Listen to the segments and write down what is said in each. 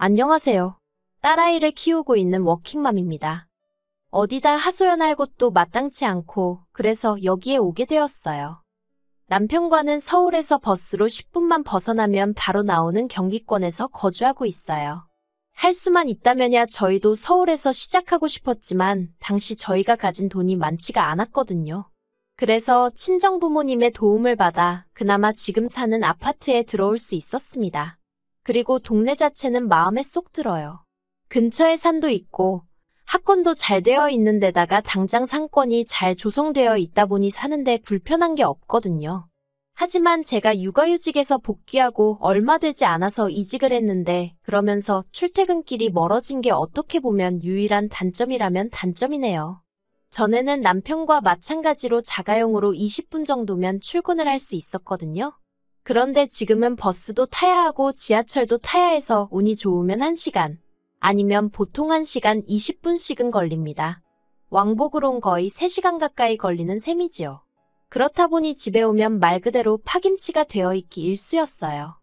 안녕하세요. 딸아이를 키우고 있는 워킹맘입니다. 어디다 하소연할 곳도 마땅치 않고 그래서 여기에 오게 되었어요. 남편과는 서울에서 버스로 10분만 벗어나면 바로 나오는 경기권에서 거주하고 있어요. 할 수만 있다면야 저희도 서울에서 시작하고 싶었지만 당시 저희가 가진 돈이 많지가 않았거든요. 그래서 친정 부모님의 도움을 받아 그나마 지금 사는 아파트에 들어올 수 있었습니다. 그리고 동네 자체는 마음에 쏙 들어요. 근처에 산도 있고 학군도 잘 되어 있는 데다가 당장 상권이 잘 조성되어 있다 보니 사는데 불편한 게 없거든요. 하지만 제가 육아휴직에서 복귀하고 얼마 되지 않아서 이직을 했는데 그러면서 출퇴근길이 멀어진 게 어떻게 보면 유일한 단점이라면 단점이네요. 전에는 남편과 마찬가지로 자가용으로 20분 정도면 출근을 할 수 있었거든요. 그런데 지금은 버스도 타야 하고 지하철도 타야 해서 운이 좋으면 1시간, 아니면 보통 1시간 20분씩은 걸립니다. 왕복으론 거의 3시간 가까이 걸리는 셈이지요. 그렇다 보니 집에 오면 말 그대로 파김치가 되어 있기 일쑤였어요.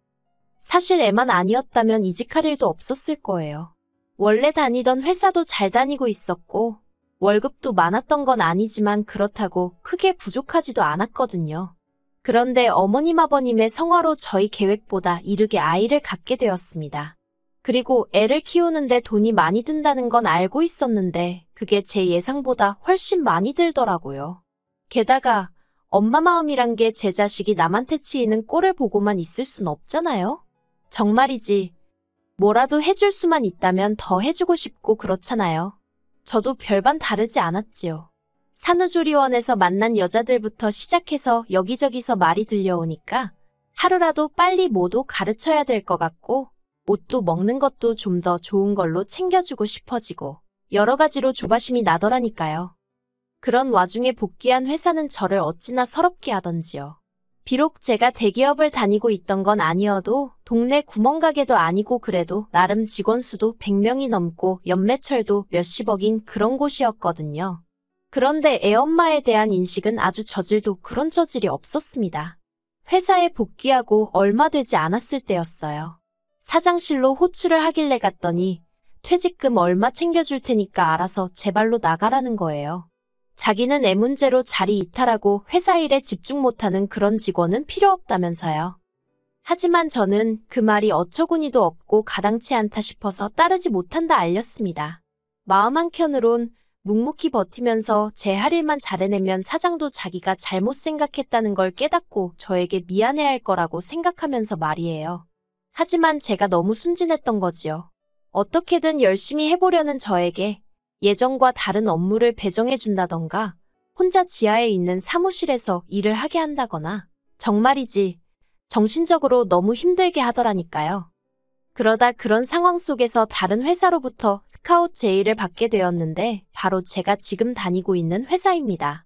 사실 애만 아니었다면 이직할 일도 없었을 거예요. 원래 다니던 회사도 잘 다니고 있었고 월급도 많았던 건 아니지만 그렇다고 크게 부족하지도 않았거든요. 그런데 어머님 아버님의 성화로 저희 계획보다 이르게 아이를 갖게 되었습니다. 그리고 애를 키우는데 돈이 많이 든다는 건 알고 있었는데 그게 제 예상보다 훨씬 많이 들더라고요. 게다가 엄마 마음이란 게 제 자식이 남한테 치이는 꼴을 보고만 있을 순 없잖아요. 정말이지. 뭐라도 해줄 수만 있다면 더 해주고 싶고 그렇잖아요. 저도 별반 다르지 않았지요. 산후조리원에서 만난 여자들부터 시작해서 여기저기서 말이 들려오니까 하루라도 빨리 뭐도 가르쳐야 될 것 같고 옷도 먹는 것도 좀 더 좋은 걸로 챙겨주고 싶어지고 여러 가지로 조바심이 나더라니까요. 그런 와중에 복귀한 회사는 저를 어찌나 서럽게 하던지요. 비록 제가 대기업을 다니고 있던 건 아니어도 동네 구멍가게도 아니고 그래도 나름 직원 수도 100명이 넘고 연매철도 몇십억인 그런 곳이었거든요. 그런데 애엄마에 대한 인식은 아주 저질도 그런 저질이 없었습니다. 회사에 복귀하고 얼마 되지 않았을 때였어요. 사장실로 호출을 하길래 갔더니 퇴직금 얼마 챙겨줄 테니까 알아서 제 발로 나가라는 거예요. 자기는 애 문제로 자리 이탈하고 회사 일에 집중 못하는 그런 직원은 필요 없다면서요. 하지만 저는 그 말이 어처구니도 없고 가당치 않다 싶어서 따르지 못한다 알렸습니다. 마음 한켠으론 묵묵히 버티면서 제 할 일만 잘해내면 사장도 자기가 잘못 생각했다는 걸 깨닫고 저에게 미안해할 거라고 생각하면서 말이에요. 하지만 제가 너무 순진했던 거지요. 어떻게든 열심히 해보려는 저에게 예전과 다른 업무를 배정해준다던가 혼자 지하에 있는 사무실에서 일을 하게 한다거나 정말이지 정신적으로 너무 힘들게 하더라니까요. 그러다 그런 상황 속에서 다른 회사로부터 스카웃 제의를 받게 되었는데 바로 제가 지금 다니고 있는 회사입니다.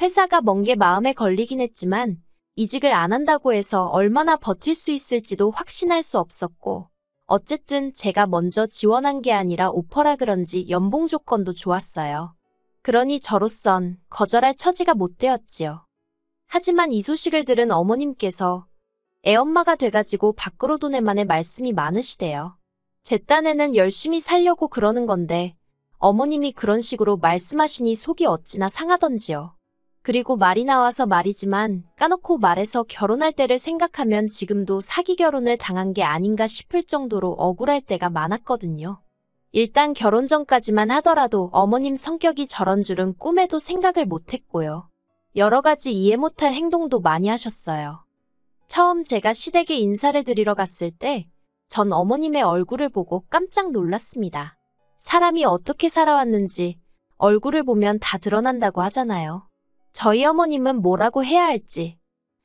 회사가 먼 게 마음에 걸리긴 했지만 이직을 안 한다고 해서 얼마나 버틸 수 있을지도 확신할 수 없었고 어쨌든 제가 먼저 지원한 게 아니라 오퍼라 그런지 연봉 조건도 좋았어요. 그러니 저로선 거절할 처지가 못 되었지요. 하지만 이 소식을 들은 어머님께서 애엄마가 돼가지고 밖으로 도내만의 말씀이 많으시대요. 제 딴에는 열심히 살려고 그러는 건데 어머님이 그런 식으로 말씀하시니 속이 어찌나 상하던지요. 그리고 말이 나와서 말이지만 까놓고 말해서 결혼할 때를 생각하면 지금도 사기 결혼을 당한 게 아닌가 싶을 정도로 억울할 때가 많았거든요. 일단 결혼 전까지만 하더라도 어머님 성격이 저런 줄은 꿈에도 생각을 못했고요. 여러 가지 이해 못할 행동도 많이 하셨어요. 처음 제가 시댁에 인사를 드리러 갔을 때 전 어머님의 얼굴을 보고 깜짝 놀랐습니다. 사람이 어떻게 살아왔는지 얼굴을 보면 다 드러난다고 하잖아요. 저희 어머님은 뭐라고 해야 할지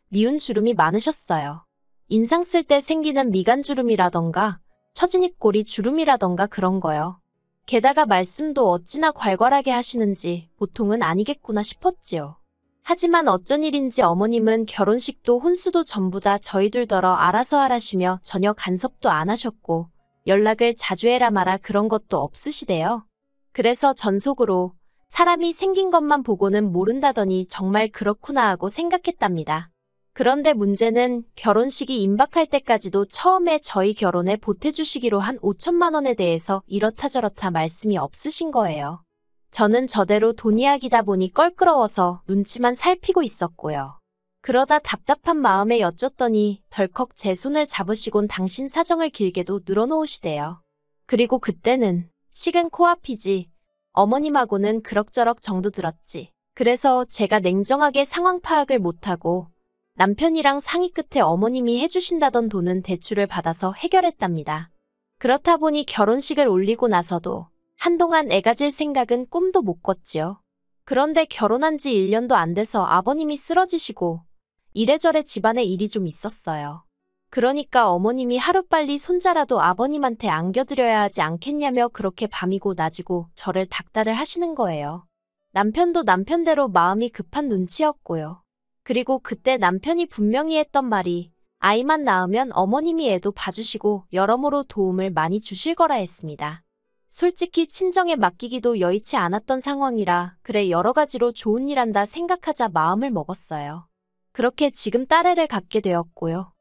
미운 주름이 많으셨어요. 인상 쓸 때 생기는 미간 주름이라던가 처진 입꼬리 주름이라던가 그런 거요. 게다가 말씀도 어찌나 괄괄하게 하시는지 보통은 아니겠구나 싶었지요. 하지만 어쩐 일인지 어머님은 결혼식도 혼수도 전부 다 저희들더러 알아서 하라시며 전혀 간섭도 안 하셨고 연락을 자주 해라 마라 그런 것도 없으시대요. 그래서 전 속으로 사람이 생긴 것만 보고는 모른다더니 정말 그렇구나 하고 생각했답니다. 그런데 문제는 결혼식이 임박할 때까지도 처음에 저희 결혼에 보태주시기로 한 5천만 원에 대해서 이렇다 저렇다 말씀이 없으신 거예요. 저는 저대로 돈 이야기다 보니 껄끄러워서 눈치만 살피고 있었고요. 그러다 답답한 마음에 여쭸더니 덜컥 제 손을 잡으시곤 당신 사정을 길게도 늘어놓으시대요. 그리고 그때는 식은 코앞이지. 어머님하고는 그럭저럭 정도 들었지. 그래서 제가 냉정하게 상황 파악을 못하고 남편이랑 상의 끝에 어머님이 해주신다던 돈은 대출을 받아서 해결했답니다. 그렇다 보니 결혼식을 올리고 나서도 한동안 애 가질 생각은 꿈도 못 꿨지요. 그런데 결혼한 지 1년도 안 돼서 아버님이 쓰러지시고 이래저래 집안에 일이 좀 있었어요. 그러니까 어머님이 하루빨리 손자라도 아버님한테 안겨드려야 하지 않겠냐며 그렇게 밤이고 낮이고 저를 닥달을 하시는 거예요. 남편도 남편대로 마음이 급한 눈치였고요. 그리고 그때 남편이 분명히 했던 말이 아이만 낳으면 어머님이 애도 봐주시고 여러모로 도움을 많이 주실 거라 했습니다. 솔직히 친정에 맡기기도 여의치 않았던 상황이라 그래 여러 가지로 좋은 일 한다 생각하자 마음을 먹었어요. 그렇게 지금 딸애를 갖게 되었고요.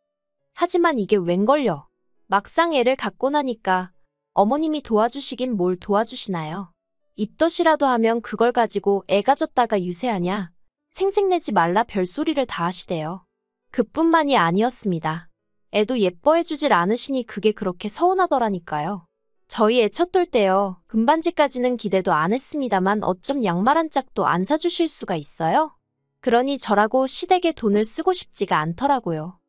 하지만 이게 웬걸요. 막상 애를 갖고 나니까 어머님이 도와주시긴 뭘 도와주시나요. 입덧이라도 하면 그걸 가지고 애 가졌다가 유세하냐. 생색내지 말라 별소리를 다 하시대요. 그뿐만이 아니었습니다. 애도 예뻐해주질 않으시니 그게 그렇게 서운하더라니까요. 저희 애 첫돌 때요. 금반지까지는 기대도 안 했습니다만 어쩜 양말 한 짝도 안 사주실 수가 있어요? 그러니 저라고 시댁에 돈을 쓰고 싶지가 않더라고요.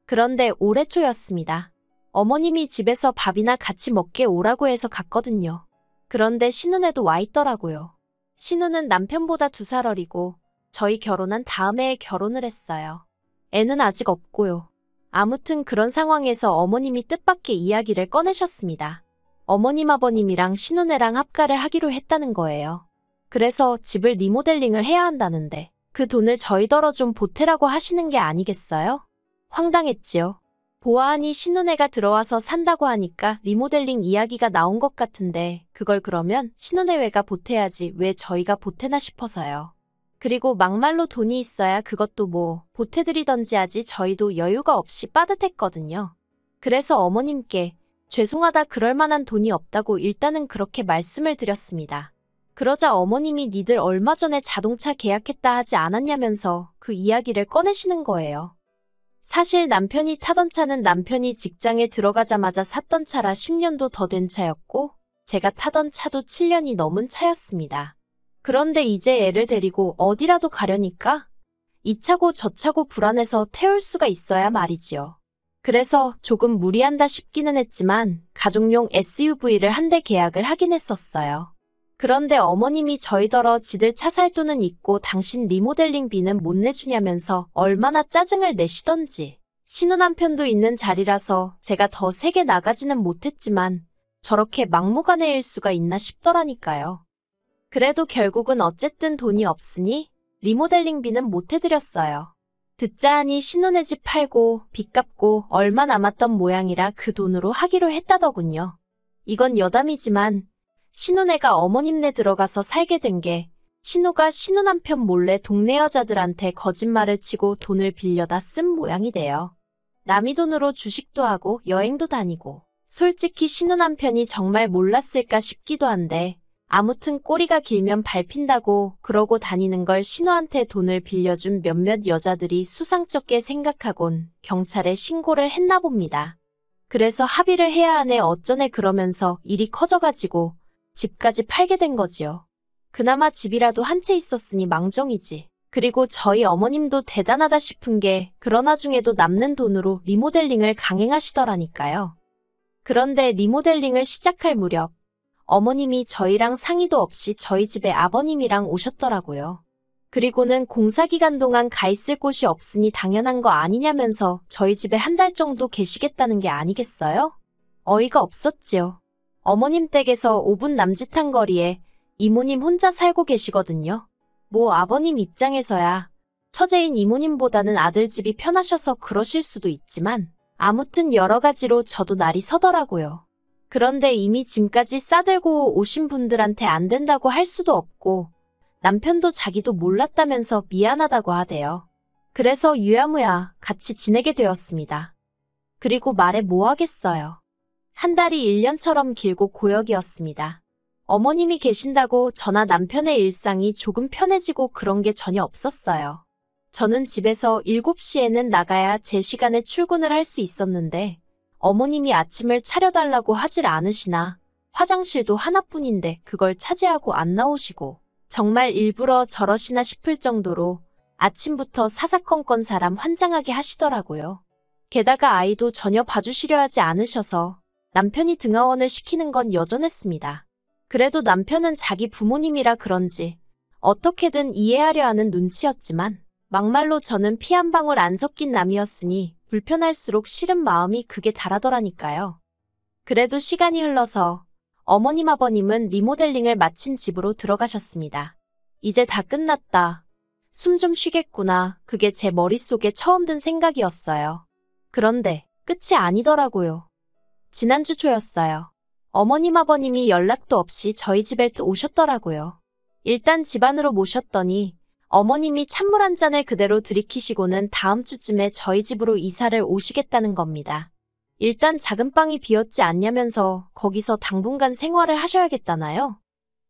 그런데 올해 초였습니다. 어머님이 집에서 밥이나 같이 먹게 오라고 해서 갔거든요. 그런데 신혼애도 와 있더라고요. 신혼은 남편보다 2살 어리고 저희 결혼한 다음 해에 결혼을 했어요. 애는 아직 없고요. 아무튼 그런 상황에서 어머님이 뜻밖의 이야기를 꺼내셨습니다. 어머님 아버님이랑 신혼애랑 합가를 하기로 했다는 거예요. 그래서 집을 리모델링을 해야 한다는데 그 돈을 저희더러 좀 보태라고 하시는 게 아니겠어요? 황당했지요. 보아하니 신혼애가 들어와서 산다고 하니까 리모델링 이야기가 나온 것 같은데 그걸 그러면 신혼애회가 보태야지 왜 저희가 보태나 싶어서요. 그리고 막말로 돈이 있어야 그것도 뭐 보태드리던지 하지 저희도 여유가 없이 빠듯했거든요. 그래서 어머님께 죄송하다 그럴 만한 돈이 없다고 일단은 그렇게 말씀을 드렸습니다. 그러자 어머님이 니들 얼마 전에 자동차 계약했다 하지 않았냐면서 그 이야기를 꺼내시는 거예요. 사실 남편이 타던 차는 남편이 직장에 들어가자마자 샀던 차라 10년도 더 된 차였고 제가 타던 차도 7년이 넘은 차였습니다. 그런데 이제 애를 데리고 어디라도 가려니까 이 차고 저 차고 불안해서 태울 수가 있어야 말이지요. 그래서 조금 무리한다 싶기는 했지만 가족용 SUV를 한 대 계약을 하긴 했었어요. 그런데 어머님이 저희더러 지들 차 살 돈은 있고 당신 리모델링비는 못 내주냐면서 얼마나 짜증을 내시던지. 신혼 남편도 있는 자리라서 제가 더 세게 나가지는 못했지만 저렇게 막무가내일 수가 있나 싶더라니까요. 그래도 결국은 어쨌든 돈이 없으니 리모델링비는 못 해드렸어요. 듣자 하니 신혼의 집 팔고 빚 갚고 얼마 남았던 모양이라 그 돈으로 하기로 했다더군요. 이건 여담이지만 신혼애가 어머님네 들어가서 살게 된 게 신우가 신혼 남편 몰래 동네 여자들한테 거짓말을 치고 돈을 빌려다 쓴 모양이래요. 남의 돈으로 주식도 하고 여행도 다니고 솔직히 신혼 남편이 정말 몰랐을까 싶기도 한데 아무튼 꼬리가 길면 밟힌다고 그러고 다니는 걸 신우한테 돈을 빌려준 몇몇 여자들이 수상쩍게 생각하곤 경찰에 신고를 했나 봅니다. 그래서 합의를 해야 하네 어쩌네 그러면서 일이 커져가지고 집까지 팔게 된 거지요. 그나마 집이라도 한 채 있었으니 망정이지. 그리고 저희 어머님도 대단하다 싶은 게 그런 와중에도 남는 돈으로 리모델링을 강행하시더라니까요. 그런데 리모델링을 시작할 무렵 어머님이 저희랑 상의도 없이 저희 집에 아버님이랑 오셨더라고요. 그리고는 공사기간 동안 가 있을 곳이 없으니 당연한 거 아니냐면서 저희 집에 한 달 정도 계시겠다는 게 아니겠어요? 어이가 없었지요. 어머님 댁에서 5분 남짓한 거리에 이모님 혼자 살고 계시거든요. 뭐 아버님 입장에서야 처제인 이모님보다는 아들 집이 편하셔서 그러실 수도 있지만 아무튼 여러 가지로 저도 날이 서더라고요. 그런데 이미 짐까지 싸들고 오신 분들한테 안 된다고 할 수도 없고 남편도 자기도 몰랐다면서 미안하다고 하대요. 그래서 유야무야 같이 지내게 되었습니다. 그리고 말해 뭐 하겠어요. 한 달이 1년처럼 길고 고역이었습니다. 어머님이 계신다고 저나 남편의 일상이 조금 편해지고 그런 게 전혀 없었어요. 저는 집에서 7시에는 나가야 제 시간에 출근을 할 수 있었는데 어머님이 아침을 차려달라고 하질 않으시나 화장실도 하나뿐인데 그걸 차지하고 안 나오시고 정말 일부러 저러시나 싶을 정도로 아침부터 사사건건 사람 환장하게 하시더라고요. 게다가 아이도 전혀 봐주시려 하지 않으셔서 남편이 등하원을 시키는 건 여전했습니다. 그래도 남편은 자기 부모님이라 그런지 어떻게든 이해하려 하는 눈치였지만 막말로 저는 피 한 방울 안 섞인 남이었으니 불편할수록 싫은 마음이 극에 달하더라니까요. 그래도 시간이 흘러서 어머님 아버님은 리모델링을 마친 집으로 들어가셨습니다. 이제 다 끝났다. 숨 좀 쉬겠구나. 그게 제 머릿속에 처음 든 생각이었어요. 그런데 끝이 아니더라고요. 지난주 초였어요. 어머님 아버님이 연락도 없이 저희 집에 또 오셨더라고요. 일단 집 안으로 모셨더니 어머님이 찬물 한 잔을 그대로 들이키시고는 다음 주쯤에 저희 집으로 이사를 오시겠다는 겁니다. 일단 작은 방이 비었지 않냐면서 거기서 당분간 생활을 하셔야겠다나요?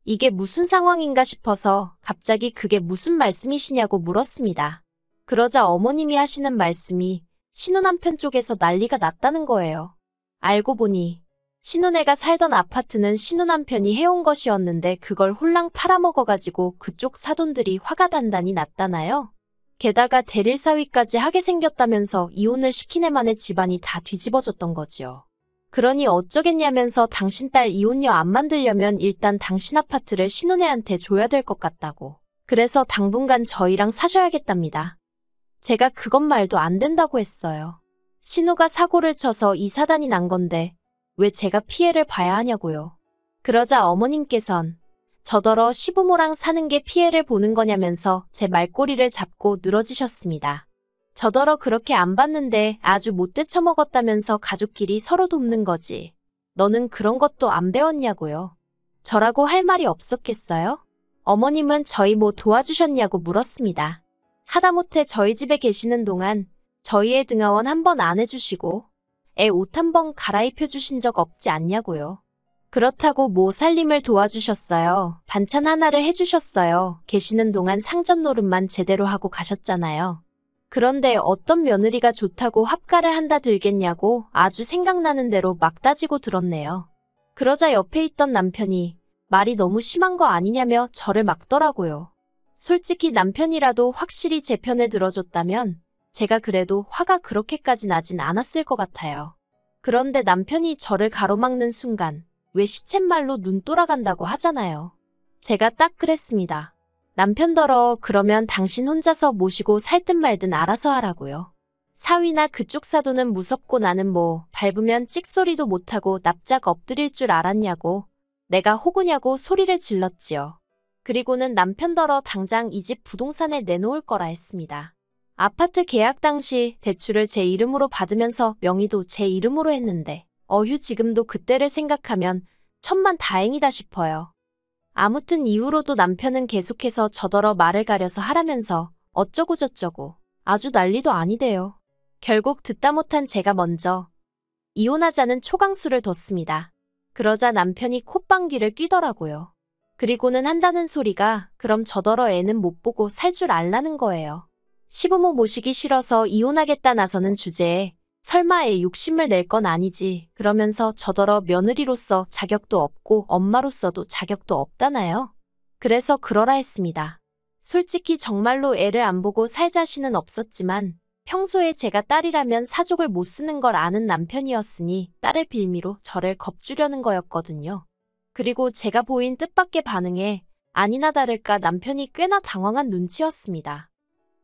이게 무슨 상황인가 싶어서 갑자기 그게 무슨 말씀이시냐고 물었습니다. 그러자 어머님이 하시는 말씀이 신혼남편 쪽에서 난리가 났다는 거예요. 알고 보니 신혼애가 살던 아파트는 신혼남편이 해온 것이었는데 그걸 홀랑 팔아먹어가지고 그쪽 사돈들이 화가 단단히 났다나요? 게다가 대릴사위까지 하게 생겼다면서 이혼을 시킨 애만의 집안이 다 뒤집어졌던 거지요. 그러니 어쩌겠냐면서 당신 딸 이혼녀 안 만들려면 일단 당신 아파트를 신혼애한테 줘야 될 것 같다고. 그래서 당분간 저희랑 사셔야겠답니다. 제가 그건 말도 안 된다고 했어요. 신우가 사고를 쳐서 이 사단이 난 건데 왜 제가 피해를 봐야 하냐고요. 그러자 어머님께선 저더러 시부모랑 사는 게 피해를 보는 거냐면서 제 말꼬리를 잡고 늘어지셨습니다. 저더러 그렇게 안 봤는데 아주 못돼 처먹었다면서 가족끼리 서로 돕는 거지. 너는 그런 것도 안 배웠냐고요. 저라고 할 말이 없었겠어요? 어머님은 저희 뭐 도와주셨냐고 물었습니다. 하다못해 저희 집에 계시는 동안 저희의 등하원 한 번 안 해주시고 애 옷 한 번 갈아입혀 주신 적 없지 않냐고요. 그렇다고 뭐 살림을 도와주셨어요. 반찬 하나를 해주셨어요. 계시는 동안 상전 노릇만 제대로 하고 가셨잖아요. 그런데 어떤 며느리가 좋다고 합가를 한다 들겠냐고 아주 생각나는 대로 막 따지고 들었네요. 그러자 옆에 있던 남편이 말이 너무 심한 거 아니냐며 저를 막더라고요. 솔직히 남편이라도 확실히 제 편을 들어줬다면 제가 그래도 화가 그렇게까지 나진 않았을 것 같아요. 그런데 남편이 저를 가로막는 순간 왜 시쳇말로 눈 돌아간다고 하잖아요. 제가 딱 그랬습니다. 남편더러 그러면 당신 혼자서 모시고 살든 말든 알아서 하라고요. 사위나 그쪽 사돈은 무섭고 나는 뭐 밟으면 찍소리도 못하고 납작 엎드릴 줄 알았냐고 내가 호구냐고 소리를 질렀지요. 그리고는 남편더러 당장 이 집 부동산에 내놓을 거라 했습니다. 아파트 계약 당시 대출을 제 이름으로 받으면서 명의도 제 이름으로 했는데 어휴 지금도 그때를 생각하면 천만 다행이다 싶어요. 아무튼 이후로도 남편은 계속해서 저더러 말을 가려서 하라면서 어쩌고 저쩌고 아주 난리도 아니대요. 결국 듣다 못한 제가 먼저 이혼하자는 초강수를 뒀습니다. 그러자 남편이 콧방귀를 뀌더라고요. 그리고는 한다는 소리가 그럼 저더러 애는 못 보고 살 줄 알라는 거예요. 시부모 모시기 싫어서 이혼하겠다 나서는 주제에 설마 애 욕심을 낼 건 아니지 그러면서 저더러 며느리로서 자격도 없고 엄마로서도 자격도 없다나요? 그래서 그러라 했습니다. 솔직히 정말로 애를 안 보고 살 자신은 없었지만 평소에 제가 딸이라면 사족을 못 쓰는 걸 아는 남편이었으니 딸을 빌미로 저를 겁주려는 거였거든요. 그리고 제가 보인 뜻밖의 반응에 아니나 다를까 남편이 꽤나 당황한 눈치였습니다.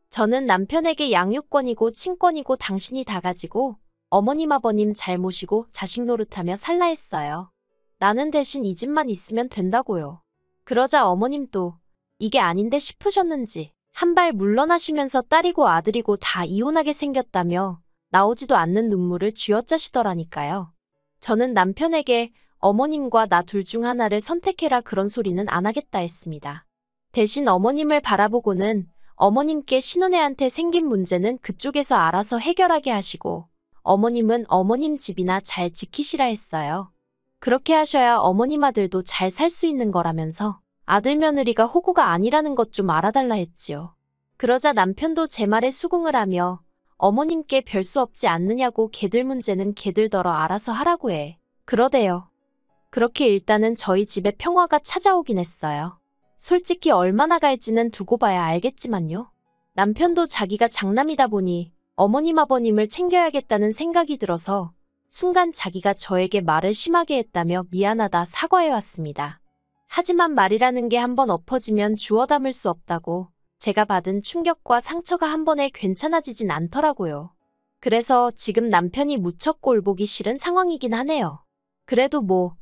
저는 남편에게 양육권이고 친권이고 당신이 다 가지고 어머님 아버님 잘 모시고 자식 노릇하며 살라 했어요. 나는 대신 이 집만 있으면 된다고요. 그러자 어머님도 이게 아닌데 싶으셨는지 한 발 물러나시면서 딸이고 아들이고 다 이혼하게 생겼다며 나오지도 않는 눈물을 쥐어짜시더라니까요. 저는 남편에게 어머님과 나 둘 중 하나를 선택해라 그런 소리는 안 하겠다 했습니다. 대신 어머님을 바라보고는 어머님께 신혼애한테 생긴 문제는 그쪽에서 알아서 해결하게 하시고 어머님은 어머님 집이나 잘 지키시라 했어요. 그렇게 하셔야 어머님 아들도 잘 살 수 있는 거라면서 아들 며느리가 호구가 아니라는 것 좀 알아달라 했지요. 그러자 남편도 제 말에 수긍을 하며 어머님께 별 수 없지 않느냐고 걔들 문제는 걔들더러 알아서 하라고 해. 그러대요. 그렇게 일단은 저희 집에 평화가 찾아오긴 했어요. 솔직히 얼마나 갈지는 두고 봐야 알겠지만요. 남편도 자기가 장남이다 보니 어머님 아버님을 챙겨야겠다는 생각이 들어서 순간 자기가 저에게 말을 심하게 했다며 미안하다 사과해왔습니다. 하지만 말이라는 게 한번 엎어지면 주워 담을 수 없다고 제가 받은 충격과 상처가 한 번에 괜찮아지진 않더라고요. 그래서 지금 남편이 무척 꼴보기 싫은 상황이긴 하네요. 그래도 뭐,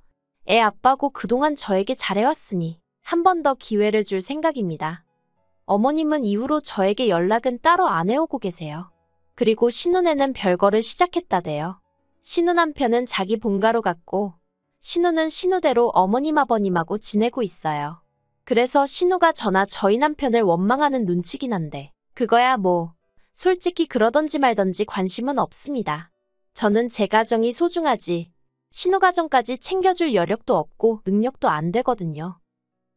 애 아빠고 그동안 저에게 잘해왔으니 한 번 더 기회를 줄 생각입니다. 어머님은 이후로 저에게 연락은 따로 안 해오고 계세요. 그리고 신혼에는 별거를 시작했다대요. 신우 남편은 자기 본가로 갔고 신우는 신우대로 어머님 아버님하고 지내고 있어요. 그래서 신우가 저나 저희 남편을 원망하는 눈치긴 한데 그거야 뭐 솔직히 그러던지 말던지 관심은 없습니다. 저는 제 가정이 소중하지 신우 가정까지 챙겨줄 여력도 없고 능력도 안 되거든요.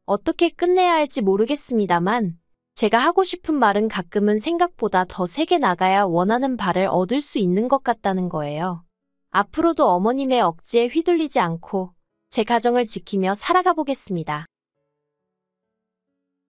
어떻게 끝내야 할지 모르겠습니다만 제가 하고 싶은 말은 가끔은 생각보다 더 세게 나가야 원하는 바를 얻을 수 있는 것 같다는 거예요. 앞으로도 어머님의 억지에 휘둘리지 않고 제 가정을 지키며 살아가 보겠습니다.